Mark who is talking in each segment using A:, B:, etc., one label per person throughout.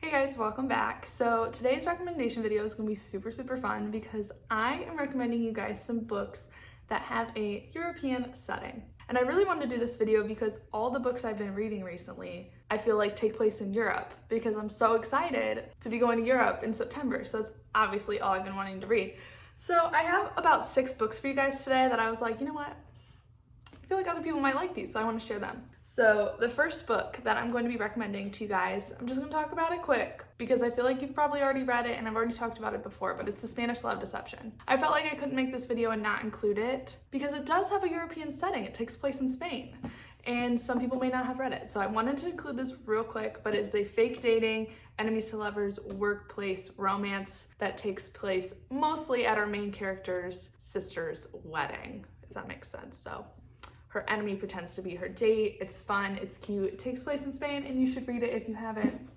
A: Hey guys, welcome back. So today's recommendation video is going to be super fun because I am recommending you guys some books that have a European setting. And I really wanted to do this video because all the books I've been reading recently, I feel like take place in Europe because I'm so excited to be going to Europe in September. So that's obviously all I've been wanting to read. So I have about 6 books for you guys today that I was like, you know what? I feel like other people might like these, so I want to share them. So the first book that I'm going to be recommending to you guys, I'm just going to talk about it quick because I feel like you've probably already read it and I've already talked about it before, but it's The Spanish Love Deception. I felt like I couldn't make this video and not include it because it does have a European setting. It takes place in Spain and some people may not have read it. So I wanted to include this real quick, but it's a fake dating, enemies to lovers, workplace romance that takes place mostly at our main character's sister's wedding, if that makes sense. So her enemy pretends to be her date. It's fun, it's cute, it takes place in Spain, and you should read it if you haven't.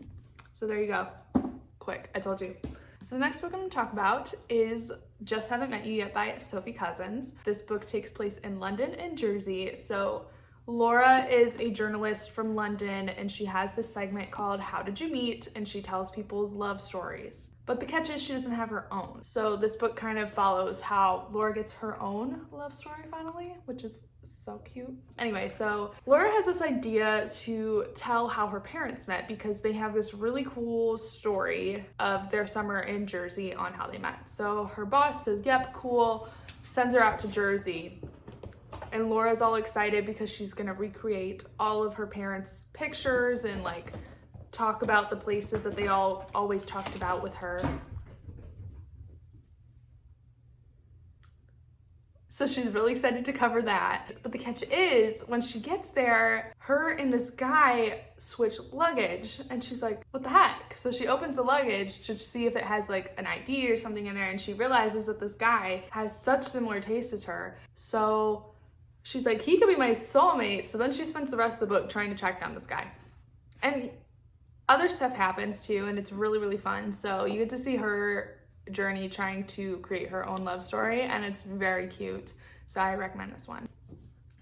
A: So there you go. Quick, I told you. So the next book I'm gonna talk about is Just Haven't Met You Yet by Sophie Cousens. This book takes place in London and Jersey. So Laura is a journalist from London and she has this segment called How Did You Meet? And she tells people's love stories. But the catch is she doesn't have her own. So this book kind of follows how Laura gets her own love story finally, which is so cute. Anyway, so Laura has this idea to tell how her parents met because they have this really cool story of their summer in Jersey on how they met. So her boss says, yep, cool, sends her out to Jersey. And Laura's all excited because she's gonna recreate all of her parents' pictures and like talk about the places that they all always talked about with her. So she's really excited to cover that. But the catch is, when she gets there, her and this guy switch luggage and she's like, what the heck? So she opens the luggage to see if it has like an ID or something in there and she realizes that this guy has such similar tastes as her. So she's like, he could be my soulmate. So then she spends the rest of the book trying to track down this guy. And other stuff happens too, and it's really fun. So you get to see her journey trying to create her own love story, and it's very cute. So I recommend this one.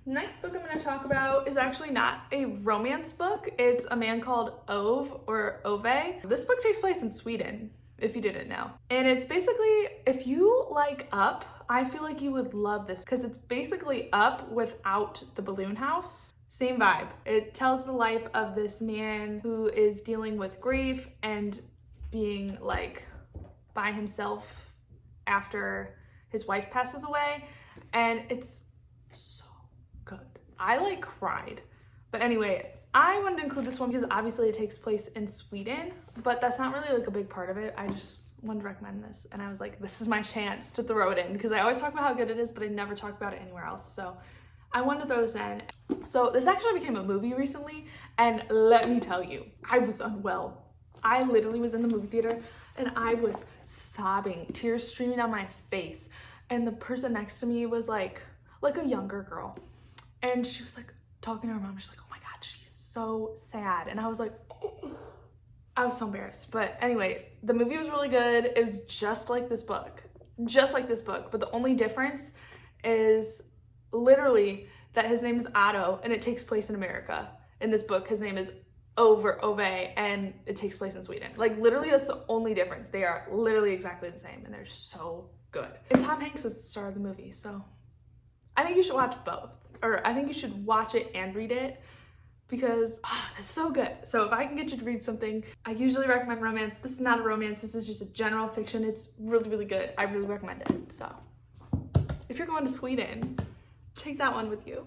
A: The next book I'm going to talk about is actually not a romance book. It's a man called Ove or Ove. This book takes place in Sweden, if you didn't know. And it's basically, if you like Up, I feel like you would love this because it's basically Up without the balloon house. Same vibe. It tells the life of this man who is dealing with grief and being like by himself after his wife passes away. And it's so good. I like cried. But anyway, I wanted to include this one because obviously it takes place in Sweden, but that's not really like a big part of it. I just wanted to recommend this. And I was like, this is my chance to throw it in because I always talk about how good it is, but I never talk about it anywhere else. So I wanted to throw this in. So this actually became a movie recently, and let me tell you, I was unwell. I literally was in the movie theater and I was sobbing, tears streaming down my face. And the person next to me was like a younger girl. And she was like talking to her mom. She's like, oh my God, she's so sad. And I was like, I was so embarrassed. But anyway, the movie was really good. It was just like this book, but the only difference is literally that his name is Otto and it takes place in America. In this book, his name is Ove and it takes place in Sweden. Like literally that's the only difference. They are literally exactly the same and they're so good. And Tom Hanks is the star of the movie, so I think you should watch both. Or I think you should watch it and read it because it's so good. So if I can get you to read something, I usually recommend romance. This is not a romance, this is just a general fiction. It's really good. I really recommend it. So if you're going to Sweden, take that one with you.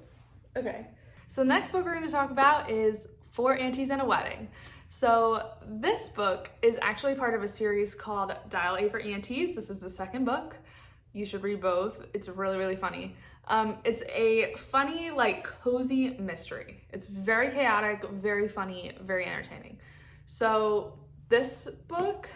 A: Okay, so the next book we're going to talk about is 4 Aunties and a Wedding. So this book is actually part of a series called Dial A for Aunties. This is the second book. You should read both. It's really funny. It's a funny, like cozy mystery. It's very chaotic, very funny, very entertaining. So this book,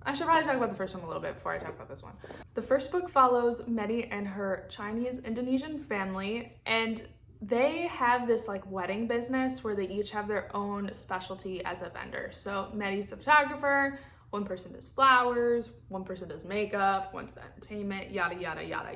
A: I should probably talk about the first one a little bit before I talk about this one. The first book follows Medi and her Chinese-Indonesian family, and they have this like wedding business where they each have their own specialty as a vendor. So Medi's the photographer, one person does flowers, one person does makeup, one's the entertainment, yada,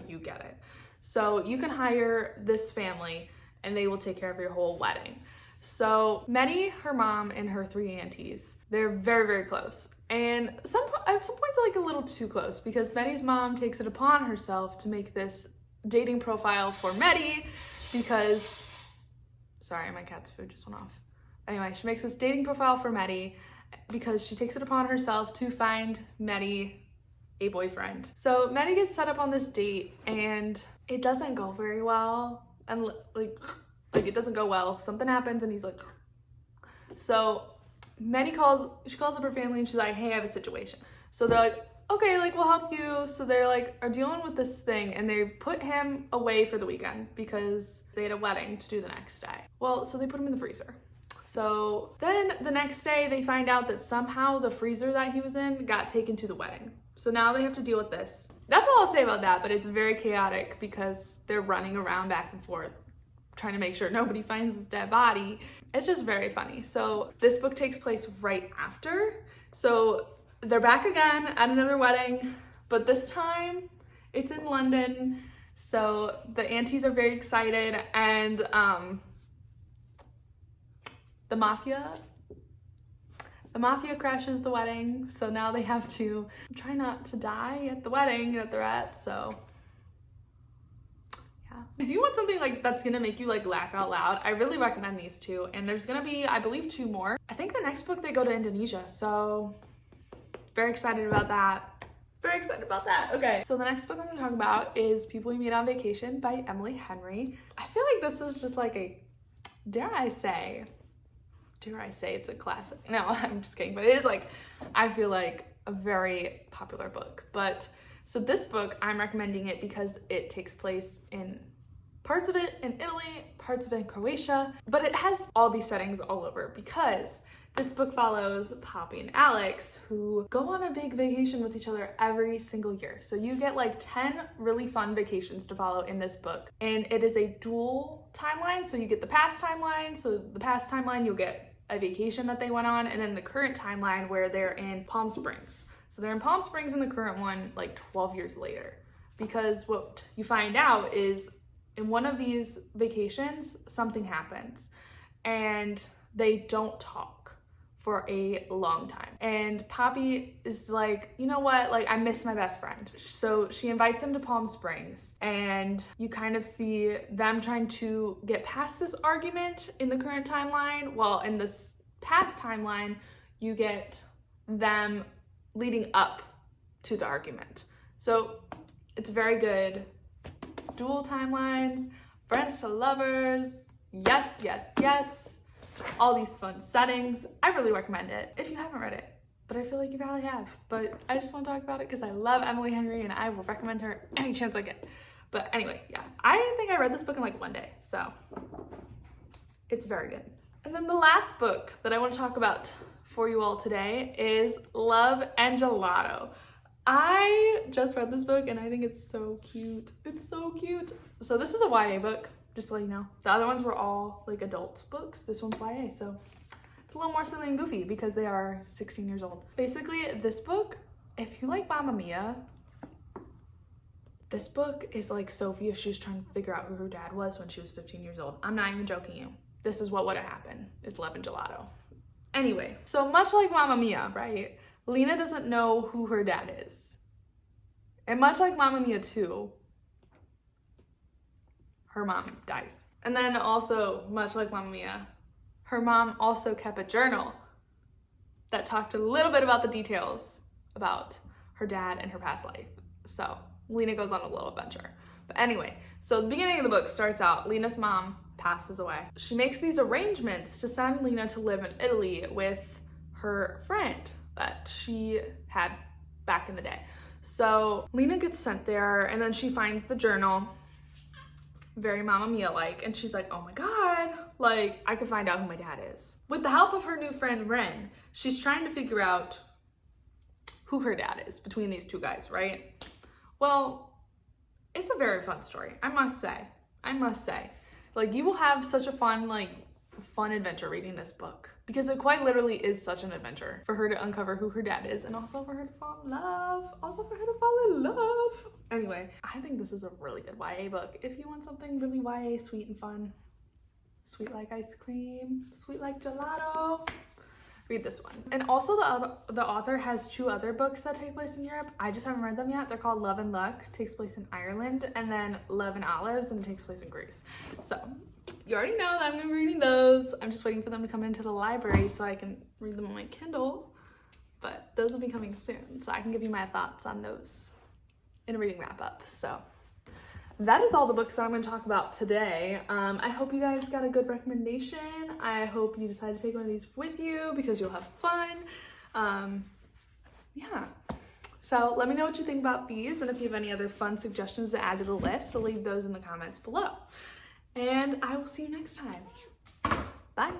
A: you get it. So you can hire this family and they will take care of your whole wedding. So Maddie, her mom, and her 3 aunties, they're very, very close. And at some points are like a little too close because Maddie's mom takes it upon herself to make this dating profile for Maddie because, sorry, my cat's food just went off. Anyway, she makes this dating profile for Maddie because she takes it upon herself to find Maddie a boyfriend. So Maddie gets set up on this date and it doesn't go very well. And like it doesn't go well. Something happens and he's like, so Maddie she calls up her family and she's like, hey, I have a situation. So they're like, okay, like we'll help you. So they're like, are dealing with this thing and they put him away for the weekend because they had a wedding to do the next day. Well, so they put him in the freezer. So then the next day they find out that somehow the freezer that he was in got taken to the wedding. So now they have to deal with this. That's all I'll say about that, but it's very chaotic because they're running around back and forth trying to make sure nobody finds his dead body. It's just very funny. So this book takes place right after. So they're back again at another wedding, but this time it's in London. So the aunties are very excited and the mafia crashes the wedding. So now they have to try not to die at the wedding that they're at. So if you want something like that's gonna make you like laugh out loud, I really recommend these 2. And there's gonna be, I believe, 2 more. I think the next book they go to Indonesia, so very excited about that. Very excited about that. Okay, so the next book I'm gonna talk about is People You Meet on Vacation by Emily Henry. I feel like this is just like a, dare I say it's a classic. No, I'm just kidding, but it is like, I feel like a very popular book. But so this book, I'm recommending it because it takes place in parts of it in Italy, parts of it in Croatia, but it has all these settings all over because this book follows Poppy and Alex who go on a big vacation with each other every single year. So you get like 10 really fun vacations to follow in this book. And it is a dual timeline. So you get the past timeline. So the past timeline, you'll get a vacation that they went on, and then the current timeline where they're in Palm Springs. So they're in Palm Springs in the current one like 12 years later, because what you find out is in one of these vacations, something happens and they don't talk for a long time. And Poppy is like, you know what? Like, I miss my best friend. So she invites him to Palm Springs and you kind of see them trying to get past this argument in the current timeline. Well, in this past timeline, you get them leading up to the argument. So it's very good. Dual timelines, friends to lovers, yes, yes, yes. All these fun settings. I really recommend it if you haven't read it, but I feel like you probably have. But I just want to talk about it because I love Emily Henry and I will recommend her any chance I get. But anyway, yeah, I think I read this book in like one day, so it's very good. And then the last book that I want to talk about for you all today is Love and Gelato. I just read this book and I think it's so cute. It's so cute. So this is a YA book, just to let you know. The other ones were all like adult books. This one's YA, so it's a little more silly and goofy because they are 16 years old. Basically, this book, if you like Mamma Mia, this book is like Sophie if she was trying to figure out who her dad was when she was 15 years old. I'm not even joking you. This is what would have happened. It's Love and Gelato. Anyway, so much like Mamma Mia, right? Lena doesn't know who her dad is. And much like Mamma Mia 2, her mom dies. And then also, much like Mamma Mia, her mom also kept a journal that talked a little bit about the details about her dad and her past life. So Lena goes on a little adventure. But anyway, so the beginning of the book starts out, Lena's mom passes away. She makes these arrangements to send Lena to live in Italy with her friend that she had back in the day. So Lena gets sent there and then she finds the journal, very Mamma Mia-like, and she's like, oh my God, like I could find out who my dad is. With the help of her new friend Ren, she's trying to figure out who her dad is between these two guys, right? Well, it's a very fun story, I must say. Like, you will have such a fun adventure reading this book because it quite literally is such an adventure for her to uncover who her dad is and also for her to fall in love. Anyway, I think this is a really good YA book. If you want something really YA, sweet and fun, Sweet like ice cream, sweet like gelato. Read this one. And also the author has 2 other books that take place in Europe. I just haven't read them yet. They're called Love and Luck, takes place in Ireland, and then Love and Olives, and takes place in Greece. So you already know that I'm gonna be reading those. I'm just waiting for them to come into the library so I can read them on my Kindle, but those will be coming soon, so I can give you my thoughts on those in a reading wrap up. So that is all the books that I'm going to talk about today. I hope you guys got a good recommendation. I hope you decide to take one of these with you because you'll have fun. Yeah. So let me know what you think about these, and if you have any other fun suggestions to add to the list, I'll leave those in the comments below. And I will see you next time. Bye.